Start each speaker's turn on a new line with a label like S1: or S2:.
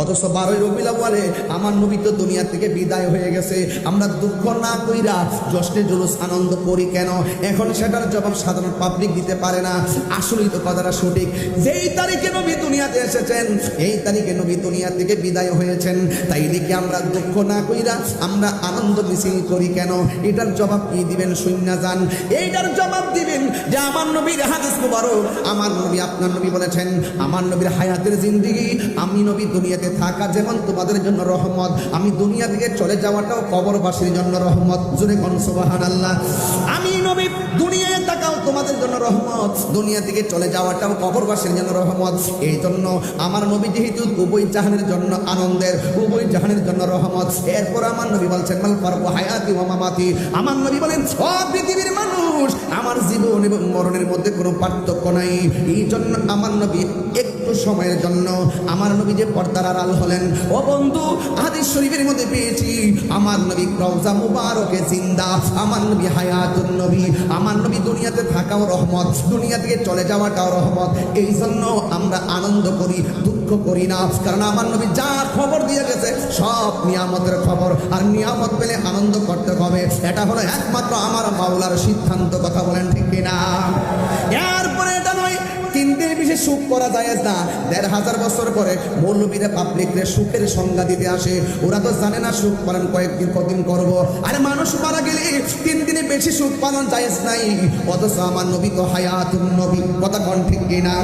S1: অথচ 12ই রবিউল আউয়ালে আমার নবী তো দুনিয়া থেকে বিদায় হয়ে গেছে। আমরা দুঃখ না কইরা জশ্নে জুলুস আনন্দ করি কেন? এখন সেটার জবাব সাধারণ পাবলিক দিতে পারে না। আসলেই তো কথাটা সঠিক। যেই তারিখে নবী দুনিয়াতে এসেছেন, এই তারিখে নবী দুনিয়া থেকে বিদায় হয়েছেন, তাই লিখে আমরা দুঃখ না কইরা আমরা আনন্দ মিছিল করি কেন? এটার জবাব কি দিবেন? শুইনা যান। এইটার জবাব দিবেন যে আমার নবীর হাদিস মুবারক, আমার নবী আপনার নবী বলেছেন, আমার নবীর হায়াতের জিন্দেগি, আমি নবী দুনিয়াতে থাকা যেমন তোমাদের জন্য রহমত, আমি দুনিয়া থেকে চলে যাওয়াটাও কবরবাসীর জন্য রহমত। জোরে কোন সুবহানাল্লাহ। আমি নবী দুনিয়ায় থাকাও তোমাদের জন্য রহমত, দুনিয়া থেকে চলে যাওয়াটাও কবরবাসীর জন্য রহমত। এই জন্য আমার নবী যেহেতু উভয় জাহানের জন্য আনন্দের, উভয় জাহানের জন্য রহমত। এরপর আমার নবী বলছেন মাল ফারকু হায়াতি ওয়া মামাতি। আমার নবী বলেন ও পৃথিবীর মানুষ, আমার জীবন এবং মরণের মধ্যে কোনো পার্থক্য নাই। এই জন্য আমার নবী একটু সময়ের জন্য আমার নবী যে পর্দার আড়াল হলেন, ও বন্ধু হাদিস শরীফের মধ্যে পেয়েছি আমার নবী রওজা মুবারকে জিন্দা, আমার নবী হায়াতুন নবী, আমার নবী দুনিয়াতে থাকাও রহমত, দুনিয়া থেকে চলে যাওয়াটাও রহমত। এই জন্য আমরা আনন্দ করি, দুঃখ করি না, কারণ আমার নবী যা খবর দিয়ে গেছে সব নিয়ামতের খবর, আর নিয়ামত পেলে আনন্দ করতে হবে। এটা হলো একমাত্র আমার মাওলার সিদ্ধান্ত। কথা বলেন ঠিক কিনা? এরপরে এটা নয় 3 দিনের বেশি সুখ করা যায় না। 1500 বছর পরে মৌলবীরা পাবলিকরে সুখের সংজ্ঞা দিতে আসে। ওরা তো জানে না সুখ পালন কয়েকদিন কদিন করব। আরে মানুষ মারা গেলে 3 দিনে বেশি সুখ পালন জায়েজ নাই, অথচ আমার নবী তো হায়াতুন নবী। কথা কোন ঠিক কিনা?